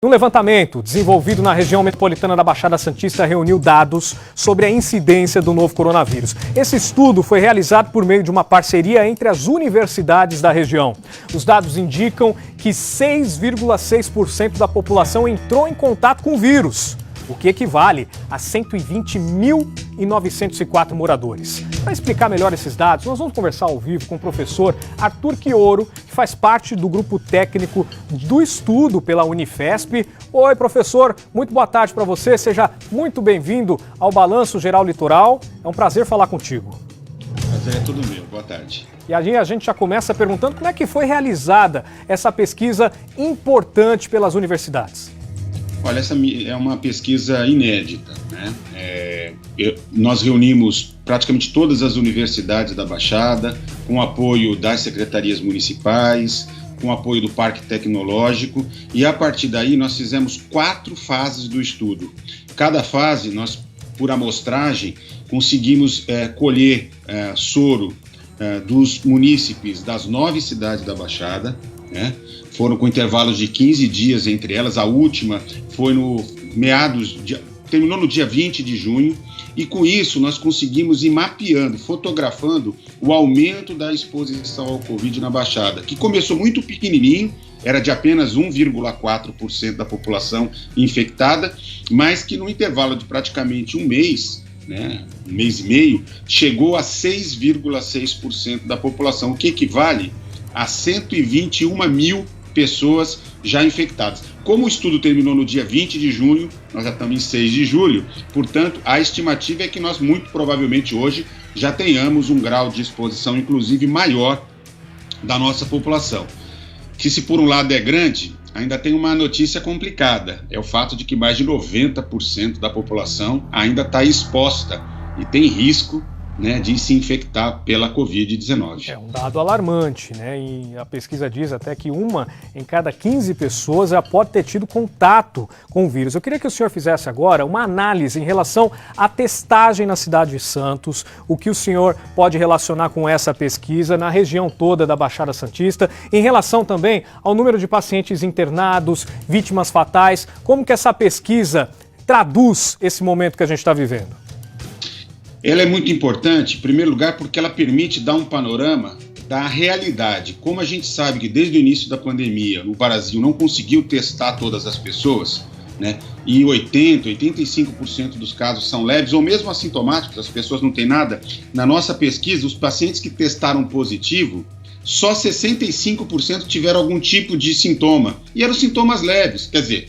Um levantamento desenvolvido na região metropolitana da Baixada Santista reuniu dados sobre a incidência do novo coronavírus. Esse estudo foi realizado por meio de uma parceria entre as universidades da região. Os dados indicam que 6,6% da população entrou em contato com o vírus, o que equivale a 120.904 moradores. Para explicar melhor esses dados, nós vamos conversar ao vivo com o professor Arthur Chioro, que faz parte do grupo técnico do estudo pela Unifesp. Oi, professor, muito boa tarde para você, seja muito bem-vindo ao Balanço Geral Litoral. É um prazer falar contigo. Prazer é tudo meu, boa tarde. E a gente já começa perguntando como é que foi realizada essa pesquisa importante pelas universidades. Olha, essa é uma pesquisa inédita, né? Nós reunimos praticamente todas as universidades da Baixada, com apoio das secretarias municipais, com apoio do Parque Tecnológico, e a partir daí nós fizemos 4 fases do estudo. Cada fase, nós, por amostragem, conseguimos colher soro dos munícipes das 9 cidades da Baixada, né? Foram com intervalos de 15 dias entre elas, a última foi terminou no dia 20 de junho, e com isso nós conseguimos ir mapeando, fotografando o aumento da exposição ao Covid na Baixada, que começou muito pequenininho, era de apenas 1,4% da população infectada, mas que no intervalo de praticamente um mês, né, um mês e meio, chegou a 6,6% da população, o que equivale a 121 mil pessoas já infectadas. Como o estudo terminou no dia 20 de junho, nós já estamos em 6 de julho, portanto, a estimativa é que nós muito provavelmente hoje já tenhamos um grau de exposição, inclusive, maior da nossa população. Que se por um lado é grande, ainda tem uma notícia complicada, é o fato de que mais de 90% da população ainda está exposta e tem risco, né, de se infectar pela Covid-19. É um dado alarmante, né? E a pesquisa diz até que 1 em cada 15 pessoas já pode ter tido contato com o vírus. Eu queria que o senhor fizesse agora uma análise em relação à testagem na cidade de Santos, o que o senhor pode relacionar com essa pesquisa na região toda da Baixada Santista, em relação também ao número de pacientes internados, vítimas fatais, como que essa pesquisa traduz esse momento que a gente está vivendo? Ela é muito importante, em primeiro lugar, porque ela permite dar um panorama da realidade. Como a gente sabe que desde o início da pandemia, o Brasil não conseguiu testar todas as pessoas, né? E 85% dos casos são leves ou mesmo assintomáticos, as pessoas não têm nada. Na nossa pesquisa, os pacientes que testaram positivo, só 65% tiveram algum tipo de sintoma. E eram sintomas leves, quer dizer,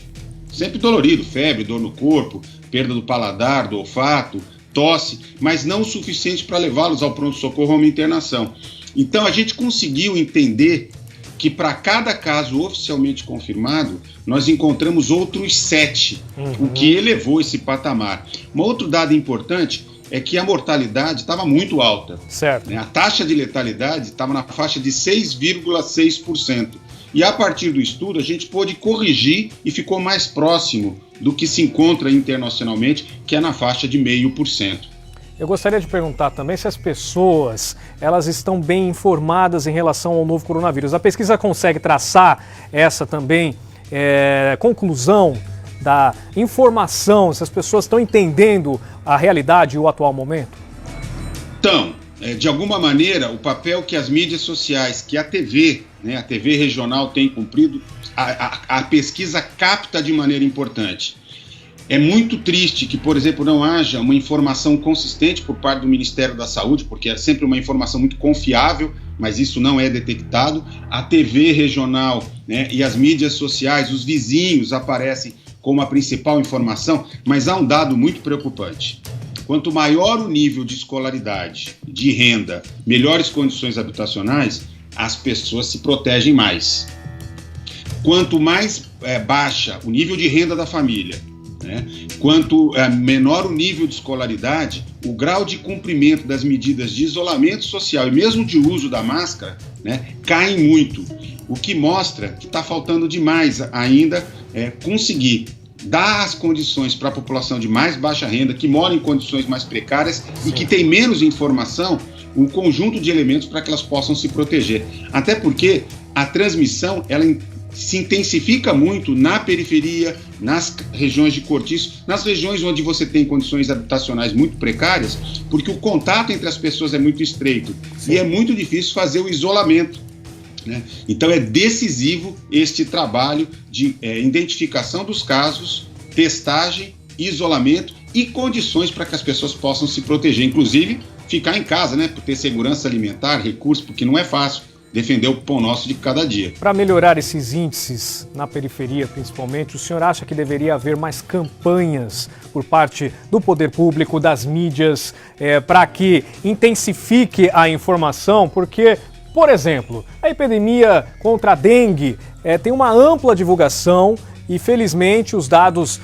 sempre dolorido, febre, dor no corpo, perda do paladar, do olfato, tosse, mas não o suficiente para levá-los ao pronto-socorro ou uma internação. Então a gente conseguiu entender que para cada caso oficialmente confirmado, nós encontramos outros 7, o que elevou esse patamar. Um outro dado importante é que a mortalidade estava muito alta. Certo. Né? A taxa de letalidade estava na faixa de 6,6%. E a partir do estudo a gente pôde corrigir e ficou mais próximo do que se encontra internacionalmente, que é na faixa de 0,5%. Eu gostaria de perguntar também se as pessoas elas estão bem informadas em relação ao novo coronavírus. A pesquisa consegue traçar essa também conclusão da informação, se as pessoas estão entendendo a realidade e o atual momento? Então, de alguma maneira, o papel que as mídias sociais, que a TV, né, a TV regional tem cumprido, a pesquisa capta de maneira importante. É muito triste que, por exemplo, não haja uma informação consistente por parte do Ministério da Saúde, porque é sempre uma informação muito confiável, mas isso não é detectado. A TV regional, né, e as mídias sociais, os vizinhos aparecem como a principal informação, mas há um dado muito preocupante. Quanto maior o nível de escolaridade, de renda, melhores condições habitacionais, as pessoas se protegem mais. Quanto mais baixa o nível de renda da família, né, quanto menor o nível de escolaridade, o grau de cumprimento das medidas de isolamento social e mesmo de uso da máscara, né, cai muito. O que mostra que está faltando demais ainda conseguir dar as condições para a população de mais baixa renda, que mora em condições mais precárias e que tem menos informação, um conjunto de elementos para que elas possam se proteger. Até porque a transmissão, ela se intensifica muito na periferia, nas regiões de cortiço, nas regiões onde você tem condições habitacionais muito precárias, porque o contato entre as pessoas é muito estreito. Sim. E é muito difícil fazer o isolamento, né? Então é decisivo este trabalho de identificação dos casos, testagem, isolamento e condições para que as pessoas possam se proteger, inclusive ficar em casa, né, por ter segurança alimentar, recursos, porque não é fácil defender o pão nosso de cada dia. Para melhorar esses índices na periferia, principalmente, o senhor acha que deveria haver mais campanhas por parte do poder público, das mídias, para que intensifique a informação? Porque, por exemplo, a epidemia contra a dengue tem uma ampla divulgação e, felizmente, os dados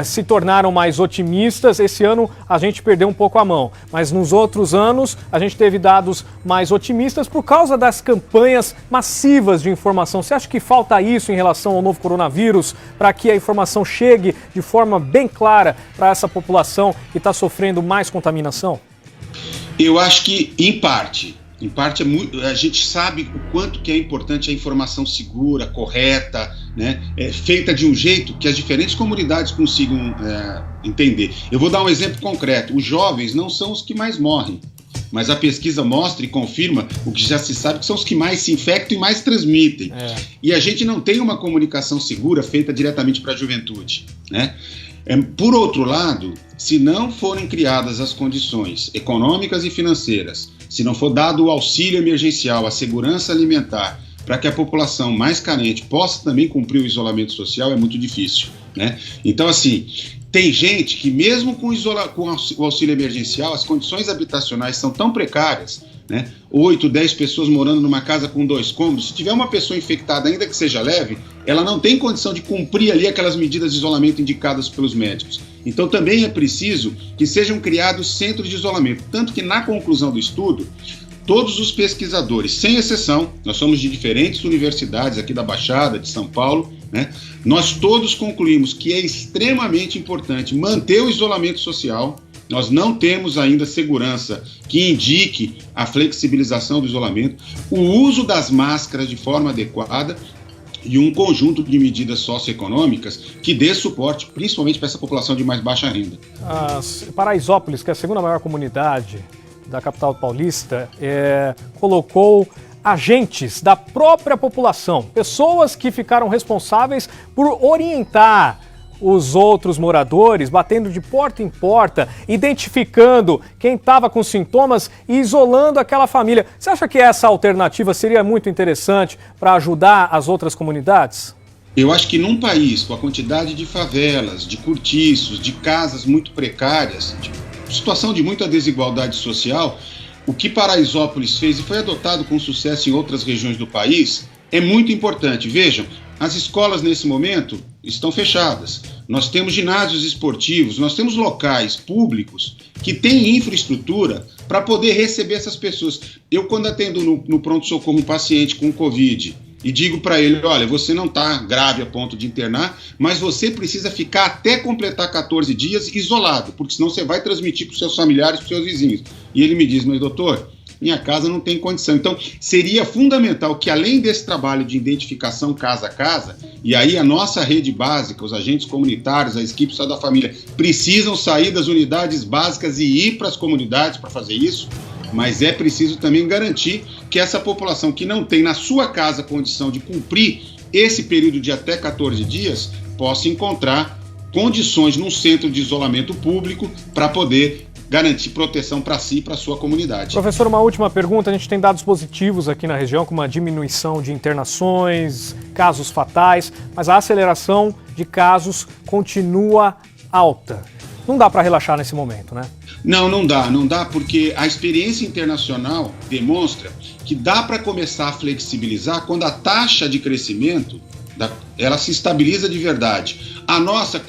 se tornaram mais otimistas. Esse ano a gente perdeu um pouco a mão, mas nos outros anos a gente teve dados mais otimistas por causa das campanhas massivas de informação. Você acha que falta isso em relação ao novo coronavírus, para que a informação chegue de forma bem clara para essa população que está sofrendo mais contaminação? Eu acho que, em parte, a gente sabe o quanto que é importante a informação segura, correta, né, feita de um jeito que as diferentes comunidades consigam entender. Eu vou dar um exemplo concreto. Os jovens não são os que mais morrem, mas a pesquisa mostra e confirma o que já se sabe, que são os que mais se infectam e mais transmitem. E a gente não tem uma comunicação segura feita diretamente para a juventude, né? Por outro lado, se não forem criadas as condições econômicas e financeiras, se não for dado o auxílio emergencial, a segurança alimentar, para que a população mais carente possa também cumprir o isolamento social, é muito difícil, né? Então, assim, tem gente que mesmo com o auxílio emergencial, as condições habitacionais são tão precárias, né? 8, 10 pessoas morando numa casa com 2 cômodos, se tiver uma pessoa infectada, ainda que seja leve, ela não tem condição de cumprir ali aquelas medidas de isolamento indicadas pelos médicos. Então também é preciso que sejam criados centros de isolamento, tanto que na conclusão do estudo, todos os pesquisadores, sem exceção, nós somos de diferentes universidades aqui da Baixada, de São Paulo, né? Nós todos concluímos que é extremamente importante manter o isolamento social. Nós não temos ainda segurança que indique a flexibilização do isolamento, o uso das máscaras de forma adequada e um conjunto de medidas socioeconômicas que dê suporte, principalmente para essa população de mais baixa renda. Paraisópolis, que é a segunda maior comunidade da capital paulista, colocou agentes da própria população, pessoas que ficaram responsáveis por orientar os outros moradores, batendo de porta em porta, identificando quem estava com sintomas e isolando aquela família. Você acha que essa alternativa seria muito interessante para ajudar as outras comunidades? Eu acho que num país com a quantidade de favelas, de cortiços, de casas muito precárias, de situação de muita desigualdade social, o que Paraisópolis fez e foi adotado com sucesso em outras regiões do país é muito importante. Vejam, as escolas nesse momento estão fechadas. Nós temos ginásios esportivos, nós temos locais públicos que têm infraestrutura para poder receber essas pessoas. Eu, quando atendo no pronto-socorro um paciente com Covid e digo para ele, olha, você não está grave a ponto de internar, mas você precisa ficar até completar 14 dias isolado, porque senão você vai transmitir para os seus familiares, para os seus vizinhos. E ele me diz, mas doutor, minha casa não tem condição. Então, seria fundamental que, além desse trabalho de identificação casa a casa, e aí a nossa rede básica, os agentes comunitários, as equipes da família, precisam sair das unidades básicas e ir para as comunidades para fazer isso, mas é preciso também garantir que essa população que não tem na sua casa condição de cumprir esse período de até 14 dias, possa encontrar condições num centro de isolamento público para poder garantir proteção para si e para a sua comunidade. Professor, uma última pergunta. A gente tem dados positivos aqui na região, com uma diminuição de internações, casos fatais, mas a aceleração de casos continua alta. Não dá para relaxar nesse momento, né? Não dá, porque a experiência internacional demonstra que dá para começar a flexibilizar quando a taxa de crescimento ela se estabiliza de verdade. A nossa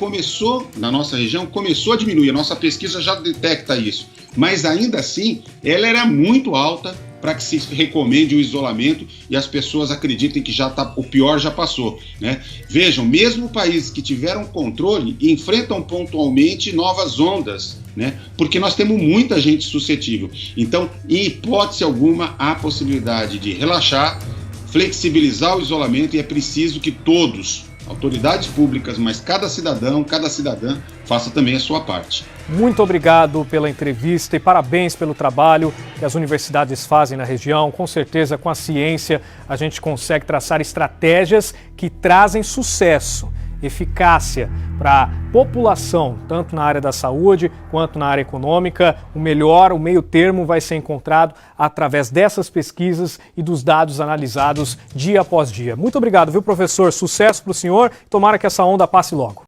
na nossa região, começou a diminuir, a nossa pesquisa já detecta isso, mas ainda assim, ela era muito alta para que se recomende o isolamento e as pessoas acreditem que o pior já passou, né? Vejam, mesmo países que tiveram controle enfrentam pontualmente novas ondas, né? Porque nós temos muita gente suscetível. Então, em hipótese alguma, há a possibilidade de relaxar, flexibilizar o isolamento e é preciso que todos, autoridades públicas, mas cada cidadão, cada cidadã, faça também a sua parte. Muito obrigado pela entrevista e parabéns pelo trabalho que as universidades fazem na região. Com certeza, com a ciência, a gente consegue traçar estratégias que trazem sucesso, eficácia para a população, tanto na área da saúde quanto na área econômica. O melhor, o meio termo vai ser encontrado através dessas pesquisas e dos dados analisados dia após dia. Muito obrigado, viu, professor? Sucesso para o senhor. Tomara que essa onda passe logo.